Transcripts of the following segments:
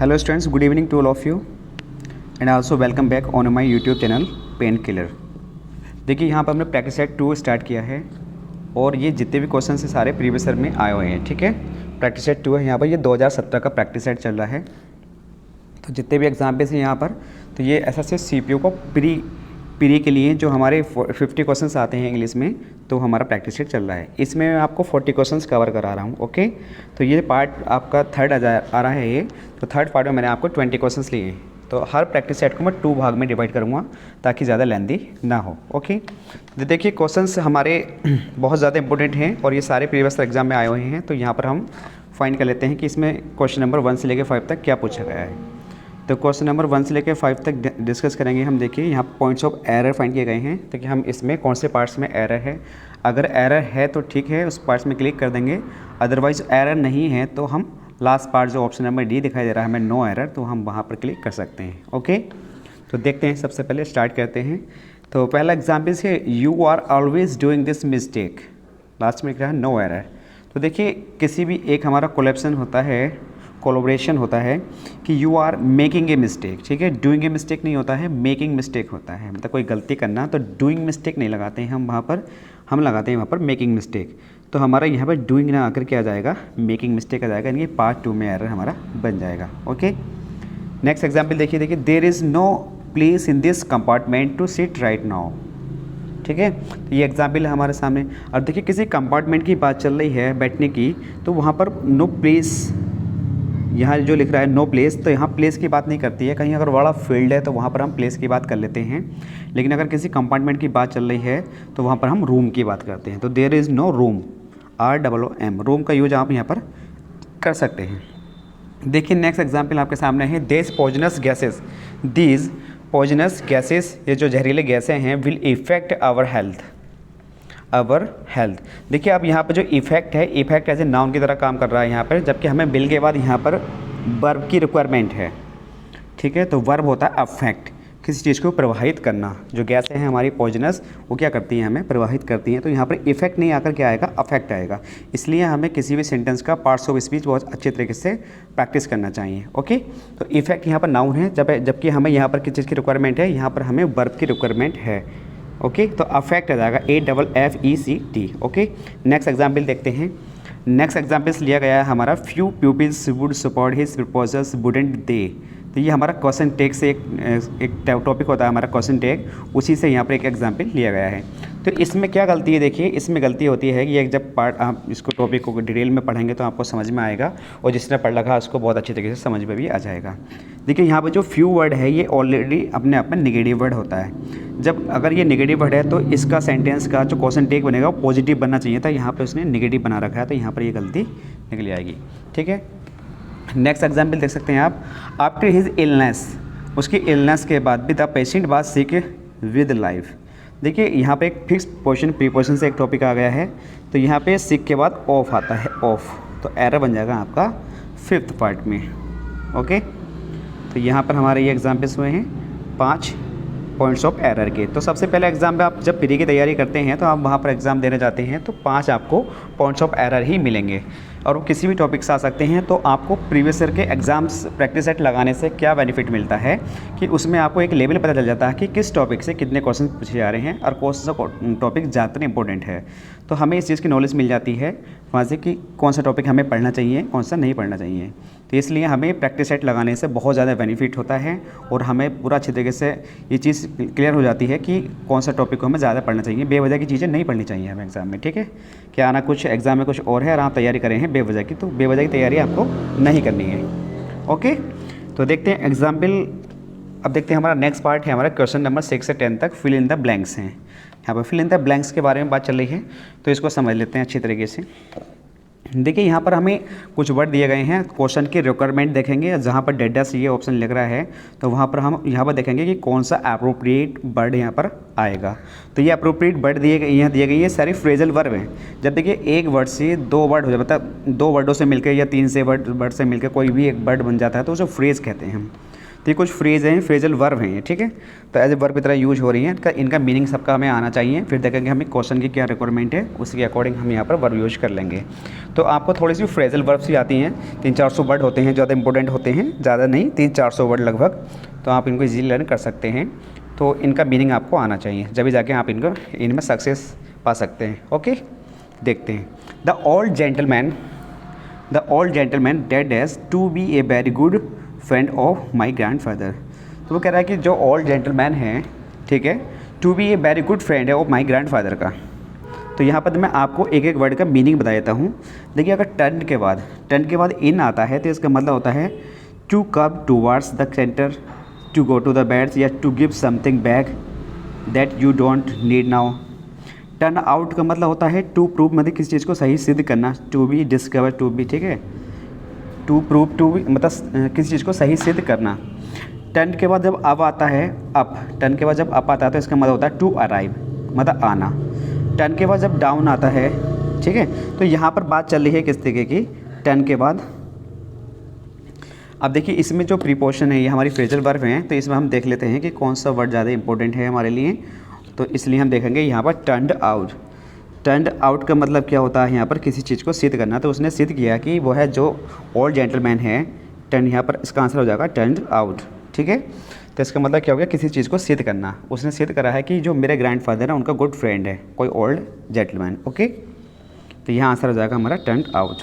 Hello students, good evening to all of you and also welcome back on my YouTube channel pain killer. देखिए यहाँ पर हमने practice set 2 start किया है और ये जितने भी क्वेश्चन है सारे प्रीवियस ईयर में आए हुए हैं। ठीक है, प्रैक्टिस सेट 2 है यहाँ पर, ये 2017 का प्रैक्टिस सेट चल रहा है। तो जितने भी एग्जाम्पल्स हैं यहाँ पर, तो ये ऐसा से CPU को प्री के लिए जो हमारे 50 क्वेश्चंस आते हैं इंग्लिश में, तो हमारा प्रैक्टिस सेट चल रहा है। इसमें मैं आपको 40 क्वेश्चंस कवर करा रहा हूँ। ओके, तो ये पार्ट आपका थर्ड आ रहा है ये। तो थर्ड पार्ट में मैंने आपको 20 क्वेश्चंस लिए हैं। तो हर प्रैक्टिस सेट को मैं 2 भाग में डिवाइड करूँगा ताकि ज़्यादा लेंदी ना हो। ओके, तो देखिए क्वेश्चंस हमारे बहुत ज़्यादा इंपॉर्टेंट हैं और ये सारे प्रीवियस एग्जाम में आए हुए हैं। तो यहाँ पर हम फाइंड कर लेते हैं कि इसमें क्वेश्चन नंबर 1 से लेकर 5 तक क्या पूछा गया है। तो क्वेश्चन नंबर 1 से लेकर 5 तक डिस्कस करेंगे हम। देखिए यहाँ पॉइंट्स ऑफ एरर फाइंड किए गए हैं, तो कि हम इसमें कौन से पार्ट्स में एरर है। अगर एरर है तो ठीक है, उस पार्ट्स में क्लिक कर देंगे। अदरवाइज़ एरर नहीं है तो हम लास्ट पार्ट जो ऑप्शन नंबर डी दिखाई दे रहा है हमें नो एरर, तो हम वहाँ पर क्लिक कर सकते हैं। ओके, तो देखते हैं, सबसे पहले स्टार्ट करते हैं। तो पहला एग्जाम्पल है you are always doing this mistake, last में लिख रहा है नो एरर। तो देखिए किसी भी एक हमारा कोलैबोरेशन होता है कि you are making a mistake. ठीक है, डूइंग ए मिस्टेक नहीं होता है, मेकिंग मिस्टेक होता है, मतलब कोई गलती करना। तो डूइंग मिस्टेक नहीं लगाते हैं हम वहाँ पर, हम लगाते हैं वहाँ पर मेकिंग मिस्टेक। तो हमारा यहाँ पर डूइंग ना आकर के आ जाएगा, मेकिंग मिस्टेक आ जाएगा, यानी पार्ट 2 में एरर हमारा बन जाएगा। ओके, नेक्स्ट एग्जाम्पल देखिए there is no place in this compartment to sit right now. ठीक है, तो ये एग्जाम्पल है हमारे सामने। और देखिए किसी कंपार्टमेंट की बात चल रही है बैठने की, तो वहाँ पर नो प्लेस, यहाँ जो लिख रहा है नो प्लेस, तो यहाँ प्लेस की बात नहीं करती है। कहीं अगर बड़ा फील्ड है तो वहाँ पर हम प्लेस की बात कर लेते हैं, लेकिन अगर किसी कंपार्टमेंट की बात चल रही है तो वहाँ पर हम रूम की बात करते हैं। तो there is no room, ROOM, room का यूज आप यहाँ पर कर सकते हैं। देखिए नेक्स्ट एग्जाम्पल आपके सामने है दीज पॉइजनस गैसेस, ये जो जहरीले गैसें हैं, विल इफेक्ट आवर हेल्थ। देखिए अब यहाँ पर जो इफेक्ट है, इफेक्ट एज ए नाउन की तरह काम कर रहा है यहाँ पर, जबकि हमें विल के बाद यहाँ पर वर्ब की रिक्वायरमेंट है। ठीक है, तो वर्ब होता है अफेक्ट, किसी चीज़ को प्रवाहित करना। जो गैसें हैं हमारी पॉइजनस, वो क्या करती हैं, हमें प्रवाहित करती हैं। तो यहाँ पर इफेक्ट नहीं आकर क्या आएगा, अफेक्ट आएगा। इसलिए हमें किसी भी सेंटेंस का पार्ट्स ऑफ स्पीच बहुत अच्छे तरीके से प्रैक्टिस करना चाहिए। ओके, तो इफेक्ट यहाँ पर नाउन है, जबकि हमें यहाँ पर किस चीज़ की रिक्वायरमेंट है, यहाँ पर हमें वर्ब की रिक्वायरमेंट है। ओके, तो अफेक्ट आ जाएगा AFFECT। ओके, नेक्स्ट एग्जाम्पल देखते हैं। नेक्स्ट एग्जाम्पल्स लिया गया है हमारा few peoples would support his proposals wouldn't they. तो ये हमारा क्वेश्चन टैग से एक टॉपिक होता है हमारा क्वेश्चन टैग, उसी से यहाँ पर एक एग्जाम्पल लिया गया है। तो इसमें क्या गलती है, देखिए इसमें गलती होती है कि जब पार्ट आप इसको टॉपिक को डिटेल में पढ़ेंगे तो आपको समझ में आएगा, और जिसने पढ़ रखा उसको बहुत अच्छी तरीके से समझ में भी आ जाएगा। देखिए यहाँ पर जो फ्यू वर्ड है ये ऑलरेडी अपने आप में नेगेटिव वर्ड होता है। जब अगर ये नेगेटिव वर्ड है तो इसका सेंटेंस का जो क्वेश्चन टैग बनेगा वो पॉजिटिव बनना चाहिए था, यहाँ पर उसने नेगेटिव बना रखा है, तो यहाँ पर ये गलती निकल आएगी। ठीक है, नेक्स्ट एग्जाम्पल देख सकते हैं आप। आफ्टर हिज इलनेस, उसकी इलनेस के बाद भी the patient was sick with life. देखिए यहाँ पे एक फिक्स पोजिशन प्रीपोजिशन से एक टॉपिक आ गया है, तो यहाँ पे सिक के बाद ऑफ आता है, ऑफ, तो एरर बन जाएगा आपका 5th पार्ट में। ओके, तो यहाँ पर हमारे ये एग्जाम्पल्स हुए हैं 5 पॉइंट्स ऑफ एरर के। तो सबसे पहले एग्जाम में आप जब प्री की तैयारी करते हैं तो आप वहाँ पर एग्ज़ाम देने जाते हैं तो 5 आपको पॉइंट्स ऑफ एरर ही मिलेंगे, और वो किसी भी टॉपिक से आ सकते हैं। तो आपको प्रीवियस ईयर के एग्ज़ाम्स प्रैक्टिस सेट लगाने से क्या बेनिफिट मिलता है कि उसमें आपको एक लेवल पता चल जाता है कि किस टॉपिक से कितने क्वेश्चन पूछे जा रहे हैं और कौन सा टॉपिक ज़्यादा इंपॉर्टेंट है। तो हमें इस चीज़ की नॉलेज मिल जाती है वहाँ से कि कौन सा टॉपिक हमें पढ़ना चाहिए, कौन सा नहीं पढ़ना चाहिए। तो इसलिए हमें प्रैक्टिस सेट लगाने से बहुत ज़्यादा बेनिफिट होता है, और हमें पूरा अच्छी तरीके से ये चीज़ क्लियर हो जाती है कि कौन सा टॉपिक को हमें ज़्यादा पढ़ना चाहिए। बेवजह की चीज़ें नहीं पढ़नी चाहिए हमें एग्ज़ाम में। ठीक है, क्या आना कुछ एग्ज़ाम में कुछ और है और आप तैयारी करें हैं बेवजह की, तो बेवजह की तैयारी आपको नहीं करनी है। ओके, तो देखते हैं एग्जाम्पल। अब देखते हैं हमारा नेक्स्ट पार्ट है हमारा क्वेश्चन नंबर 6 से 10 तक फिल इन द ब्लैंक्स हैं। यहाँ पर फिल इन द ब्लैंक्स के बारे में बात चल रही है, तो इसको समझ लेते हैं अच्छी तरीके से। देखिए यहाँ पर हमें कुछ वर्ड दिए गए हैं, क्वेश्चन की रिक्वायरमेंट देखेंगे, जहाँ पर डेटा सी ये ऑप्शन लिख रहा है, तो वहाँ पर हम यहाँ पर देखेंगे कि कौन सा अप्रोप्रिएट वर्ड यहाँ पर आएगा। तो ये अप्रोप्रिएट वर्ड यहाँ दिए गए ये सारी फ्रेजल वर्ब हैं। जब देखिए एक वर्ड से 2 वर्ड हो जाए, मतलब 2 वर्डों से मिलकर या 3 से वर्ड से मिलकर कोई भी एक वर्ड बन जाता है तो उसे फ्रेज कहते हैं हम। तो ये कुछ फ्रेज हैं, फ्रेजल वर्ब हैं ये, ठीक है। तो एज ए वर्ब की तरह यूज हो रही हैं, इनका मीनिंग सबका हमें आना चाहिए। फिर देखेंगे हमें क्वेश्चन की क्या रिक्वायरमेंट है, उसके अकॉर्डिंग हम यहाँ पर वर्ब यूज कर लेंगे। तो आपको थोड़ी सी फ्रेजल वर्ब्स ही आती हैं, 300-400 वर्ड होते हैं, ज़्यादा इंपॉर्टेंट होते हैं, ज़्यादा नहीं, 300-400 वर्ड लगभग। तो आप इनको ईजिली लर्न कर सकते हैं। तो इनका मीनिंग आपको आना चाहिए, जब भी जाके आप इनमें सक्सेस पा सकते हैं। ओके, देखते हैं। The old gentleman dead as to be a very good friend of my grandfather. तो वो कह रहा है कि जो ओल्ड जेंटलमैन है, ठीक है, to be a very good friend है ऑफ माई ग्रैंडफादर का। तो यहाँ पर मैं आपको एक एक वर्ड का मीनिंग बता देता हूँ। देखिए, अगर टर्न के बाद इन आता है तो इसका मतलब होता है to come towards the centre, to go to the beds, या to give something back that you don't need now. Turn out का मतलब होता है टू प्रूव, मतलब किसी चीज़ को सही सिद्ध करना, to be discover, to be, ठीक है, टू प्रूव, टू बी मतलब किसी चीज़ को सही सिद्ध करना। टर्न के बाद जब अप आता है, टर्न के बाद जब अप आता है तो इसका मतलब होता है टू अराइव, मतलब आना। टर्न के बाद जब डाउन आता है, ठीक है, तो यहाँ पर बात चल रही है किस तरीके की, टर्न के बाद। अब देखिए, इसमें जो प्रीपोजिशन है ये हमारी फ्रेजल वर्ब हैं, तो इसमें हम देख लेते हैं कि कौन सा वर्ड ज़्यादा इंपॉर्टेंट है हमारे लिए। तो इसलिए हम देखेंगे यहाँ पर टर्न्ड आउट। टर्न्ड आउट का मतलब क्या होता है, यहाँ पर किसी चीज़ को सिद्ध करना। तो उसने सिद्ध किया कि वो है जो ओल्ड जेंटलमैन है, टर्न, यहाँ पर इसका आंसर हो जाएगा टर्न्ड आउट, ठीक है। तो इसका मतलब क्या हो गया, किसी चीज़ को सिद्ध करना। उसने सिद्ध करा है कि जो मेरे ग्रैंडफादर है उनका गुड फ्रेंड है कोई ओल्ड जेंटलमैन। ओके, तो यहाँ आंसर हो जाएगा हमारा टर्न्ड आउट।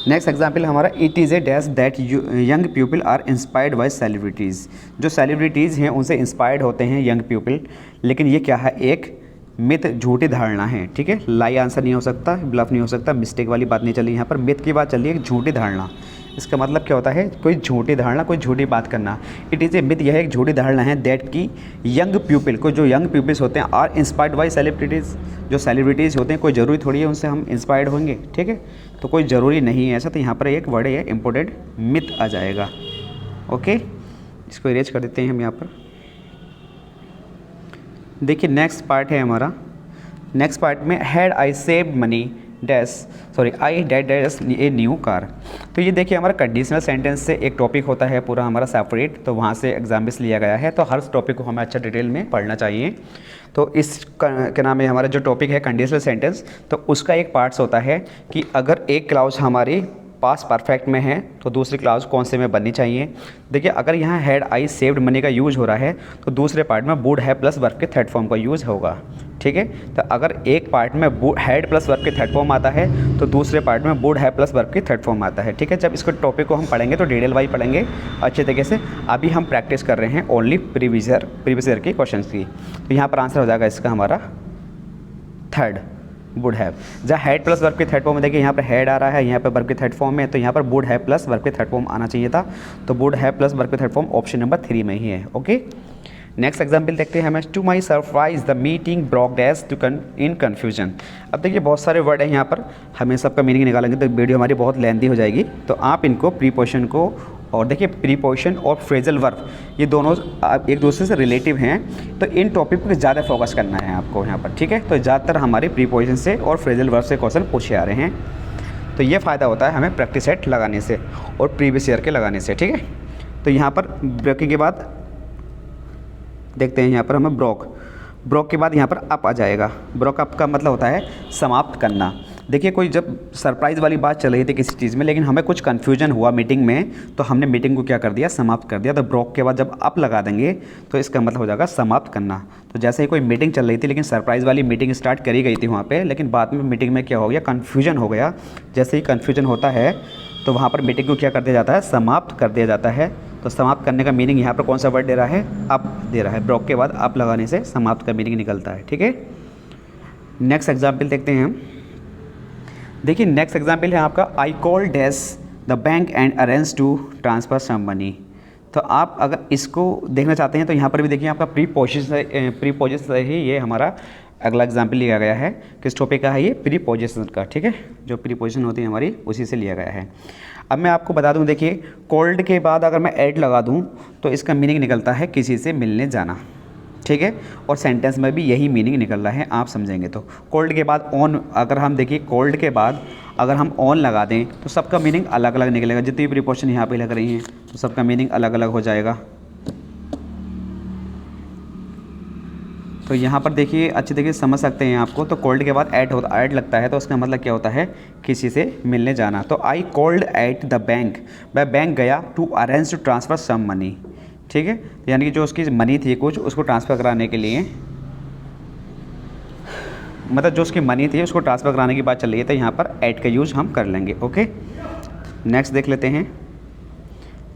नेक्स्ट एग्जाम्पल हमारा, it is a dash that young people are inspired by celebrities. जो सेलिब्रिटीज़ हैं उनसे इंस्पायर्ड होते हैं यंग पीपल, लेकिन ये क्या है, एक मिथ, झूठी धारणा है, ठीक है। लाई आंसर नहीं हो सकता, ब्लफ नहीं हो सकता, मिस्टेक वाली बात नहीं चली, यहाँ पर मिथ की बात चल रही है, झूठी धारणा। इसका मतलब क्या होता है, कोई झूठी धारणा, कोई झूठी बात करना। इट इज़ ए मिथ, यह एक झूठी धारणा है, दैट की यंग पीपल को, जो यंग पीपल्स होते हैं, आर इंस्पायर्ड बाय सेलिब्रिटीज़। जो सेलिब्रिटीज़ होते हैं, कोई ज़रूरी थोड़ी है उनसे हम इंस्पायर्ड होंगे, ठीक है, तो कोई ज़रूरी नहीं है ऐसा। तो यहाँ पर एक वर्ड है इंपॉर्टेंट, मिथ आ जाएगा। ओके, इसको इरेज कर देते हैं हम यहाँ पर। देखिए, नेक्स्ट पार्ट है हमारा। नेक्स्ट पार्ट में, had I saved money I did a new car. तो ये देखिए, हमारा कंडीशनल सेंटेंस से एक टॉपिक होता है पूरा हमारा सेपरेट, तो वहाँ से एग्जाम्पल्स लिया गया है। तो हर टॉपिक को हमें अच्छा डिटेल में पढ़ना चाहिए। तो इस क्या नाम है, हमारा जो टॉपिक है कंडीशनल सेंटेंस, तो उसका एक पार्ट्स होता है कि अगर एक क्लाउज हमारी पास परफेक्ट में है तो दूसरी क्लाउज कौन से में बननी चाहिए। देखिए, अगर यहाँ हैड आई सेव्ड मनी का यूज़ हो रहा है तो दूसरे पार्ट में वुड हैव प्लस वर्ब के थर्ड फॉर्म का यूज़ होगा, ठीक है। तो अगर एक पार्ट में हैड प्लस वर्ब के थर्ड फॉर्म आता है तो दूसरे पार्ट में वुड हैव प्लस वर्ब के थर्ड फॉर्म आता है, ठीक है। जब इसको टॉपिक को हम पढ़ेंगे तो डिटेल वाइज पढ़ेंगे अच्छे तरीके से। अभी हम प्रैक्टिस कर रहे हैं ओनली प्रीवियस ईयर के क्वेश्चन की। तो यहाँ पर आंसर हो जाएगा इसका हमारा थर्ड, वुड हैव। जहाँ हैड प्लस वर्ब के थर्ड फॉर्म में देखिए, यहाँ पर हैड आ रहा है, यहाँ पर वर्ब के थर्ड फॉर्म में, तो यहाँ पर वुड हैव प्लस वर्ब के थर्ड फॉर्म आना चाहिए था। तो वुड हैव प्लस वर्ब के थर्ड फॉर्म ऑप्शन नंबर 3 में ही है। ओके, नेक्स्ट एग्जाम्पल देखते हैं हमें। To my surprise the meeting broke dash in confusion. अब देखिए, बहुत सारे वर्ड हैं यहाँ पर, हमें सबका मीनिंग निकालेंगे तो वीडियो हमारी बहुत लेंथी हो जाएगी। तो आप इनको प्रीपोजिशन को, और देखिए प्रीपोजिशन और फ्रेजल वर्ब ये दोनों एक दूसरे से रिलेटिव हैं, तो इन टॉपिक पर ज़्यादा फोकस करना है आपको यहाँ पर, ठीक है। तो ज़्यादातर हमारे प्रीपोजिशन से और फ्रेजल वर्ब से क्वेश्चन पूछे आ रहे हैं। तो ये फ़ायदा होता है हमें प्रैक्टिस सेट लगाने से और प्रीवियस ईयर के लगाने से, ठीक है। तो यहाँ पर ब्रेकिंग के बाद देखते हैं, यहाँ पर हमें ब्रोक के बाद यहाँ पर अप आ जाएगा। ब्रोक अप का मतलब होता है समाप्त करना। देखिए, कोई जब सरप्राइज़ वाली बात चल रही थी किसी चीज़ में, लेकिन हमें कुछ कन्फ्यूजन हुआ मीटिंग में, तो हमने मीटिंग को क्या कर दिया, समाप्त कर दिया। तो ब्रोक के बाद जब अप लगा देंगे तो इसका मतलब हो जाएगा समाप्त करना। तो जैसे ही कोई मीटिंग चल रही थी, लेकिन सरप्राइज़ वाली मीटिंग स्टार्ट करी गई थी वहाँ पर, लेकिन बाद में मीटिंग में क्या हो गया, कन्फ्यूजन हो गया। जैसे ही कन्फ्यूजन होता है तो वहाँ पर मीटिंग को क्या कर दिया जाता है, समाप्त कर दिया जाता है। तो समाप्त करने का मीनिंग यहाँ पर कौन सा वर्ड दे रहा है, अप दे रहा है। ब्रोक के बाद अप लगाने से समाप्त का मीनिंग निकलता है, ठीक है। नेक्स्ट एग्जाम्पल देखते हैं हम। देखिए, नेक्स्ट एग्जाम्पल है आपका, I call dash the bank and arrange to transfer some money. तो आप अगर इसको देखना चाहते हैं तो यहाँ पर भी देखिए, आपका प्रीपोजिशन से ही ये हमारा अगला एग्जाम्पल लिया गया है। किस टॉपिक का है ये, प्रीपोजिशन का, ठीक है। जो प्रीपोजिशन होती है हमारी उसी से लिया गया है। अब मैं आपको बता दूं, देखिए कोल्ड के बाद अगर मैं ऐड लगा दूं तो इसका मीनिंग निकलता है किसी से मिलने जाना, ठीक है। और सेंटेंस में भी यही मीनिंग निकल रहा है, आप समझेंगे तो। कोल्ड के बाद ऑन, अगर हम देखिए कोल्ड के बाद अगर हम ऑन लगा दें तो सबका मीनिंग अलग अलग निकलेगा। जितनी प्रीपोजिशन यहाँ पे लग रही हैं तो सबका मीनिंग अलग अलग हो जाएगा। तो यहाँ पर देखिए अच्छी तरीके से समझ सकते हैं आपको। तो कॉल्ड के बाद ऐड लगता है तो उसका मतलब क्या होता है, किसी से मिलने जाना। तो I called at the bank, मैं बैंक गया to arrange to transfer some money, ठीक है, यानी कि जो उसकी मनी थी कुछ, उसको ट्रांसफ़र कराने के लिए, मतलब जो उसकी मनी थी उसको ट्रांसफ़र कराने की बात चल रही है, तो यहाँ पर ऐड का यूज़ हम कर लेंगे। ओके, नेक्स्ट देख लेते हैं।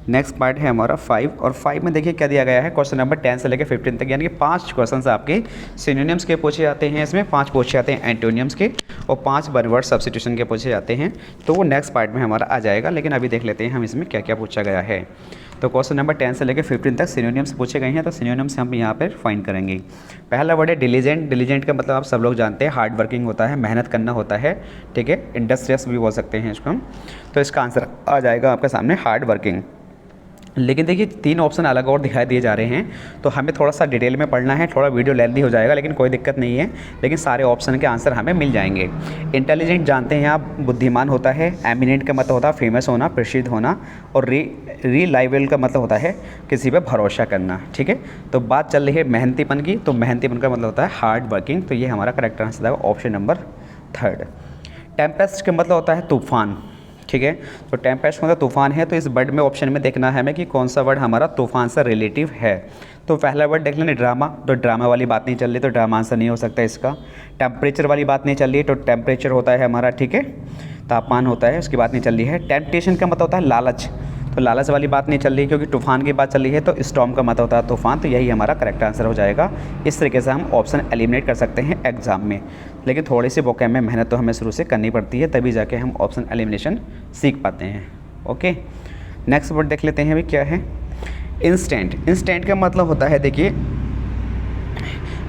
नेक्स्ट पार्ट है हमारा 5, और 5 में देखिए क्या दिया गया है, क्वेश्चन नंबर 10 से लेकर 15 तक, यानी कि 5 क्वेश्चंस आपके सिनोनिम्स के पूछे जाते हैं, इसमें 5 पूछे जाते हैं एंटोनियम्स के, और 5 वन वर्ड सब्स्टिट्यूशन के पूछे जाते हैं। तो वो नेक्स्ट पार्ट में हमारा आ जाएगा, लेकिन अभी देख लेते हैं हम इसमें क्या क्या पूछा गया है। तो क्वेश्चन नंबर 10 से लेकर 15 तक सिनोनिम्स पूछे गए हैं, तो सिनोनिम्स हम यहाँ पर फाइंड करेंगे। पहला वर्ड है डिलीजेंट। डिलीजेंट का मतलब आप सब लोग जानते हैं, हार्ड वर्किंग होता है, मेहनत करना होता है, ठीक है, इंडस्ट्रियस भी बोल सकते हैं इसको हम। तो इसका आंसर आ जाएगा आपके सामने हार्ड वर्किंग। लेकिन देखिए 3 ऑप्शन अलग और दिखाई दिए जा रहे हैं, तो हमें थोड़ा सा डिटेल में पढ़ना है, थोड़ा वीडियो लेंथी हो जाएगा, लेकिन कोई दिक्कत नहीं है, लेकिन सारे ऑप्शन के आंसर हमें मिल जाएंगे। इंटेलिजेंट जानते हैं आप, बुद्धिमान होता है। एमिनेंट का मतलब होता है फेमस होना, प्रसिद्ध होना, और रिलायबल का मतलब होता है किसी पे भरोसा करना, ठीक है। तो बात चल रही है मेहनतीपन की, तो मेहनतीपन का मतलब होता है हार्ड वर्किंग, तो ये हमारा करेक्ट आंसर है ऑप्शन नंबर 3। टेम्पेस्ट का मतलब होता है तूफान, ठीक है। तो टेम्पेस्ट मतलब तूफान है, तो इस वर्ड में ऑप्शन में देखना है हमें कि कौन सा वर्ड हमारा तूफान से रिलेटिव है। तो पहला वर्ड देख लेंगे ड्रामा, तो ड्रामा वाली बात नहीं चल रही, तो ड्रामा आंसर नहीं हो सकता इसका। टेम्परेचर वाली बात नहीं चल रही है, तो टेम्परेचर होता है हमारा, ठीक है, तापमान होता है, उसकी बात नहीं चल रही है। टेम्पटेशन का मतलब होता है लालच, तो लालच वाली बात नहीं चल रही, क्योंकि तूफान की बात चल रही है, तो स्टॉर्म का मतलब होता है तूफान, तो यही हमारा करेक्ट आंसर हो जाएगा। इस तरीके से हम ऑप्शन एलिमिनेट कर सकते हैं एग्जाम में, लेकिन थोड़ी सी वोकैब में मेहनत तो हमें शुरू से करनी पड़ती है, तभी जाके हम ऑप्शन एलिमिनेशन सीख पाते हैं। ओके, नेक्स्ट वर्ड देख लेते हैं अभी क्या है। इंस्टेंट। इंस्टेंट का मतलब होता है, देखिए,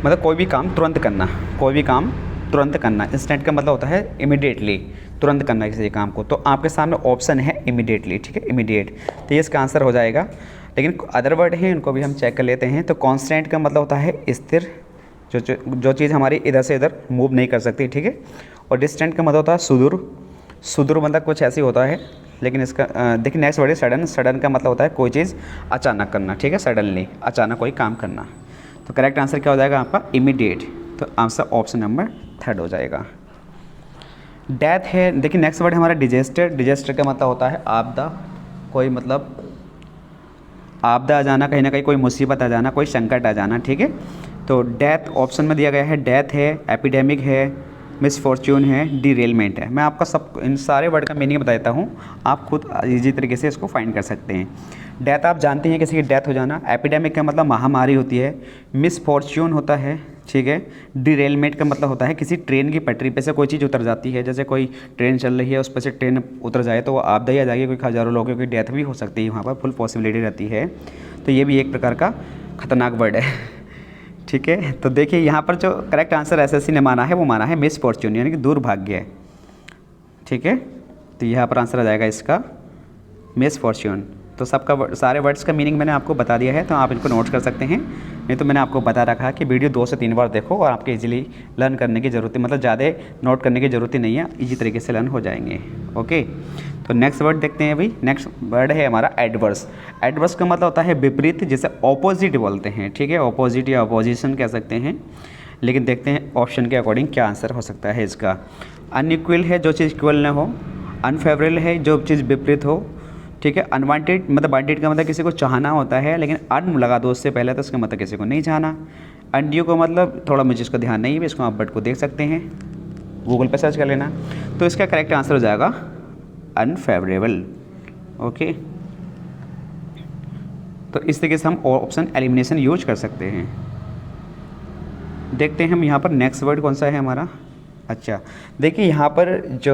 मतलब कोई भी काम तुरंत करना, कोई भी काम तुरंत करना। इंस्टेंट का मतलब होता है इमीडिएटली, तुरंत करना किसी काम को। तो आपके सामने ऑप्शन है इमीडिएटली, ठीक है, इमीडिएट, तो ये इसका आंसर हो जाएगा। लेकिन अदर वर्ड हैं, इनको भी हम चेक कर लेते हैं। तो कांस्टेंट का मतलब होता है स्थिर, जो चीज़ हमारी इधर से इधर मूव नहीं कर सकती, ठीक है। और डिस्टेंट का मतलब होता है सुदूर, सुदूर मतलब कुछ ऐसी होता है। लेकिन इसका देखिए नेक्स्ट वर्ड है सडन। सडन का मतलब होता है कोई चीज़ अचानक करना, ठीक है, सडनली, अचानक कोई काम करना। तो करेक्ट आंसर क्या हो जाएगा आपका इमीडिएट, तो आंसर ऑप्शन नंबर 3 हो जाएगा। डेथ है, देखिए नेक्स्ट वर्ड हमारा डिजेस्टर। डिजेस्टर का मतलब होता है आपदा, कोई मतलब आपदा आ जाना, कहीं ना कहीं कोई मुसीबत आ जाना, कोई संकट आ जाना, ठीक है। तो डेथ ऑप्शन में दिया गया है, डेथ है, एपिडेमिक है, मिसफॉर्च्यून है, डिरेलमेंट है। मैं आपका सब इन सारे वर्ड का मीनिंग बता देता हूँ, आप खुद इजी तरीके से इसको फाइंड कर सकते हैं। डेथ आप जानते हैं, किसी की डेथ हो जाना। एपिडेमिक का मतलब महामारी होती है। मिसफॉर्च्यून होता है, ठीक है। डिरेलमेंट का मतलब होता है किसी ट्रेन की पटरी पे से कोई चीज़ उतर जाती है, जैसे कोई ट्रेन चल रही है उस पर से ट्रेन उतर जाए तो वो आपदा ही आ जाएगी, कोई हज़ारों लोगों की डेथ भी हो सकती है, वहाँ पर फुल पॉसिबिलिटी रहती है। तो ये भी एक प्रकार का खतरनाक वर्ड है, ठीक है। तो देखिए यहाँ पर जो करेक्ट आंसर एसएससी ने माना है, वो माना है मिसफॉर्च्यून, यानी कि दुर्भाग्य, ठीक है। तो यहाँ पर आंसर आ जाएगा इसका मिसफॉर्च्यून। तो सबका सारे वर्ड्स का मीनिंग मैंने आपको बता दिया है, तो आप इनको नोट कर सकते हैं। नहीं तो मैंने आपको बता रखा है कि वीडियो 2 से 3 बार देखो, और आपके इजीली लर्न करने की ज़रूरत है, मतलब ज़्यादा नोट करने की ज़रूरत ही नहीं है, इजी तरीके से लर्न हो जाएंगे। ओके, तो नेक्स्ट वर्ड देखते हैं अभी। नेक्स्ट वर्ड है हमारा एडवर्स। एडवर्स का मतलब होता है विपरीत, जिसे ऑपोजिट बोलते हैं, ठीक है, ऑपोजिट या अपोजिशन कह सकते हैं। लेकिन देखते हैं ऑप्शन के अकॉर्डिंग क्या आंसर हो सकता है इसका। अनइक्वल है, जो चीज़ इक्वल न हो। अनफेवरेबल है, जो चीज़ विपरीत हो, ठीक है। अनवांटेड मतलब वांटेड का मतलब किसी को चाहना होता है, लेकिन अन लगा दो उससे पहले, तो उसका मतलब किसी को नहीं चाहना। अनड्यू को मतलब थोड़ा मुझे इसका ध्यान नहीं है, इसको आप वर्ड को देख सकते हैं, गूगल पे सर्च कर लेना। तो इसका करेक्ट आंसर हो जाएगा अनफेवरेबल। ओके, तो इस तरीके से हम ऑप्शन एलिमिनेशन यूज कर सकते हैं। देखते हैं हम यहाँ पर नेक्स्ट वर्ड कौन सा है हमारा। अच्छा, देखिए यहाँ पर जो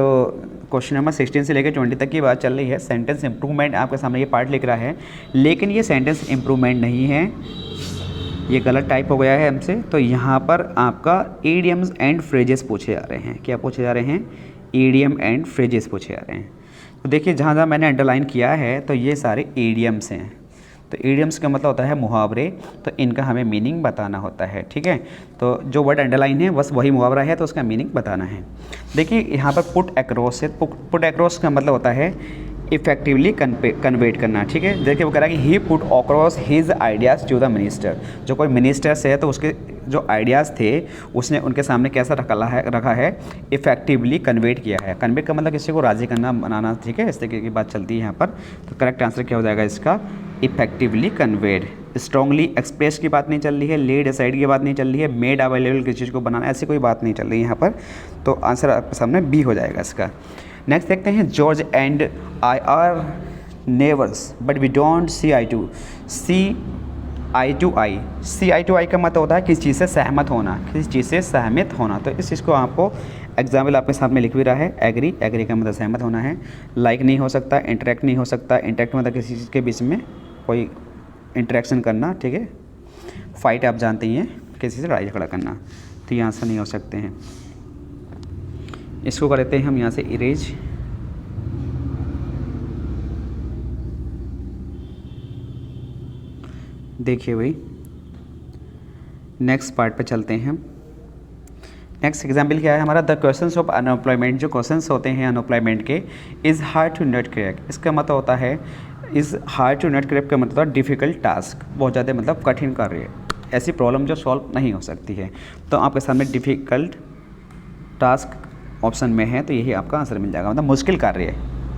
क्वेश्चन नंबर 16 से लेकर 20 तक की बात चल रही है, सेंटेंस इम्प्रूवमेंट आपके सामने ये पार्ट लिख रहा है, लेकिन ये सेंटेंस इम्प्रूवमेंट नहीं है, ये गलत टाइप हो गया है हमसे। तो यहाँ पर आपका ईडियम्स एंड फ्रेजेस पूछे जा रहे हैं। क्या पूछे जा रहे हैं? ईडियम एंड फ्रेजेस पूछे जा रहे हैं। तो देखिए जहाँ जहाँ मैंने अंडरलाइन किया है, तो ये सारे ईडियम्स हैं। तो ईडियम्स का मतलब होता है मुहावरे, तो इनका हमें मीनिंग बताना होता है, ठीक है। तो जो वर्ड अंडरलाइन है बस वही मुहावरा है, तो उसका मीनिंग बताना है। देखिए यहाँ पर पुट एक्रॉस है। पुट एक्रॉस का मतलब होता है इफेक्टिवली कन्वेट करना, ठीक है। देखिए वो कह रहा है कि he put across his ideas to the minister, जो कोई मिनिस्टर्स है तो उसके जो आइडियाज़ थे उसने उनके सामने कैसा रखा है इफेक्टिवली कन्वेट किया है। कन्वेट का मतलब किसी को राज़ी करना, बनाना, ठीक है, इस तरीके की बात चलती है यहाँ पर। तो करेक्ट आंसर क्या हो जाएगा इसका, इफेक्टिवली कन्वेड। स्ट्रॉन्गली एक्सप्रेस की बात नहीं चल रही है, लेड असाइड की बात नहीं चल रही है, मेड अवेलेबल किसी चीज़ को बनाना, ऐसी कोई बात नहीं चल रही है यहाँ पर। तो आंसर आपके सामने बी हो जाएगा इसका। नेक्स्ट देखते हैं, George and I are neighbours but we don't see eye to eye का मतलब होता है किसी चीज़ से सहमत होना, किसी चीज़ से सहमत होना। तो इस चीज़ को आपको एग्जाम्पल आपके सामने लिख भी रहा है, एग्री का मतलब सहमत होना है, लाइक नहीं हो सकता, इंटरेक्ट नहीं हो सकता, इंटरेक्ट मतलब किसी चीज़ के बीच में कोई इंटरेक्शन करना, ठीक है। फाइट आप जानते ही हैं, किसी से लड़ाई झगड़ा करना, तो ये आंसर नहीं हो सकते हैं। इसको कर लेते हैं हम यहाँ से इरेज। देखिए भाई नेक्स्ट पार्ट पे चलते हैं हम। नेक्स्ट एग्जाम्पल क्या है हमारा, द क्वेश्चंस ऑफ अनएम्प्लॉयमेंट, जो क्वेश्चंस होते हैं अनएम्प्लॉयमेंट के, is hard to not crack. इसका मतलब होता है is hard to not crack का मतलब होता है डिफ़िकल्ट टास्क, बहुत ज़्यादा मतलब कठिन कार्य, ऐसी प्रॉब्लम जो सॉल्व नहीं हो सकती है। तो आपके सामने डिफ़िकल्ट टास्क ऑप्शन में है, तो यही आपका आंसर मिल जाएगा, मतलब मुश्किल कार्य है,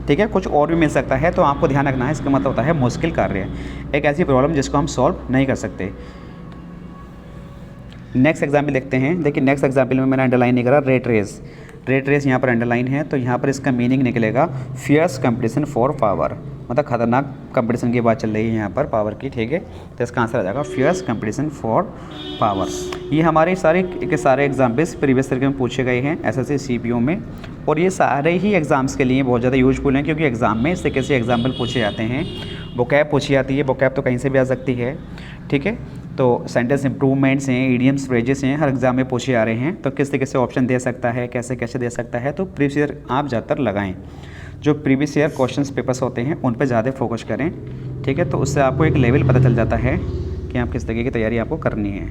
ठीक है। कुछ और भी मिल सकता है, तो आपको ध्यान रखना है, इसका मतलब होता है मुश्किल कार्य, एक ऐसी प्रॉब्लम जिसको हम सॉल्व नहीं कर सकते। नेक्स्ट एग्जाम्पल देखते हैं। देखिए नेक्स्ट एग्जाम्पल में मैंने अंडरलाइन नहीं करा, रेट रेस यहाँ पर अंडरलाइन है, तो यहाँ पर इसका मीनिंग निकलेगा फियर्स कंपटीशन फॉर पावर, मतलब खतरनाक कंपटीशन की बात चल रही है यहाँ पर पावर की, ठीक है। तो इसका आंसर आ जाएगा फियर्स कंपटीशन फॉर पावर। ये हमारे सारे के सारे एग्जाम्पल्स प्रीवियस ईयर में पूछे गए हैं एसएससी सीपीओ में, और ये सारे ही एग्ज़ाम्स के लिए बहुत ज़्यादा यूजफुल हैं, क्योंकि एग्ज़ाम में इस तरीके से एग्जाम्पल पूछे जाते हैं। वोकैब पूछी जाती है, वोकैब तो कहीं से भी आ सकती है, ठीक है। तो सेंटेंस इंप्रूवमेंट्स हैं, इडियम्स, फ्रेजेस हैं, हर एग्जाम में पूछे जा रहे हैं। तो किस तरीके से ऑप्शन दे सकता है, कैसे कैसे दे सकता है, तो प्रीवियस ईयर आप ज़्यादातर लगाएं, जो प्रीवियस ईयर क्वेश्चंस पेपर्स होते हैं उन पर ज़्यादा फोकस करें, ठीक है। तो उससे आपको एक लेवल पता चल जाता है कि आप किस तरीके की तैयारी आपको करनी है।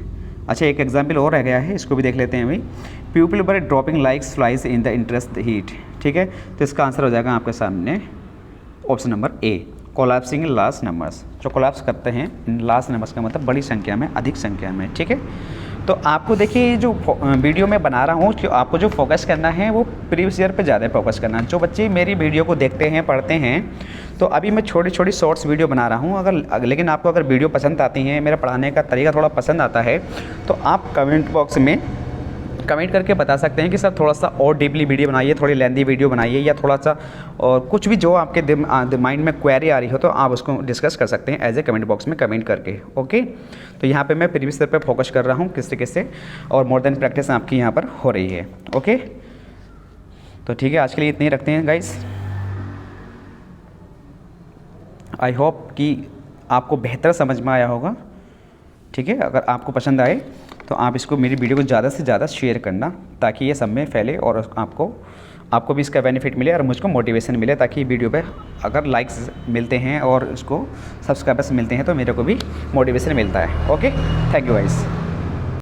अच्छा एक एग्जाम्पल और रह गया है, इसको भी देख लेते हैं भाई। People were dropping likes flies in the interest heat, ठीक है। तो इसका आंसर हो जाएगा आपके सामने option number A, collapsing in large numbers. जो कोलैप्स करते हैं इन लार्ज नंबर्स का मतलब बड़ी संख्या में, अधिक संख्या में, ठीक है। तो आपको देखिए जो वीडियो में बना रहा हूँ, जो आपको जो फोकस करना है वो प्रीवियस ईयर पे ज़्यादा फोकस करना है। जो बच्चे मेरी वीडियो को देखते हैं, पढ़ते हैं, तो अभी मैं छोटी छोटी शॉर्ट्स वीडियो बना रहा हूँ। लेकिन आपको अगर वीडियो पसंद आती है, मेरा पढ़ाने का तरीका थोड़ा पसंद आता है, तो आप कमेंट बॉक्स में कमेंट करके बता सकते हैं कि सर थोड़ा सा और डीपली वीडियो बनाइए, थोड़ी लेंथी वीडियो बनाइए, या थोड़ा सा और कुछ भी जो आपके माइंड में क्वेरी आ रही हो तो आप उसको डिस्कस कर सकते हैं एज ए कमेंट बॉक्स में कमेंट करके, ओके। तो यहाँ पे मैं प्रीवियस ईयर पे फोकस कर रहा हूँ किस तरीके से, और मोर देन प्रैक्टिस आपकी यहाँ पर हो रही है, ओके। तो ठीक है, आज के लिए इतने ही रखते हैं गाइस। आई होप कि आपको बेहतर समझ में आया होगा, ठीक है। अगर आपको पसंद आए तो आप इसको, मेरी वीडियो को ज़्यादा से ज़्यादा शेयर करना, ताकि ये सब में फैले और आपको भी इसका बेनिफिट मिले और मुझको मोटिवेशन मिले, ताकि वीडियो पे अगर लाइक्स मिलते हैं और इसको सब्सक्राइबर्स मिलते हैं तो मेरे को भी मोटिवेशन मिलता है, ओके। Thank you guys.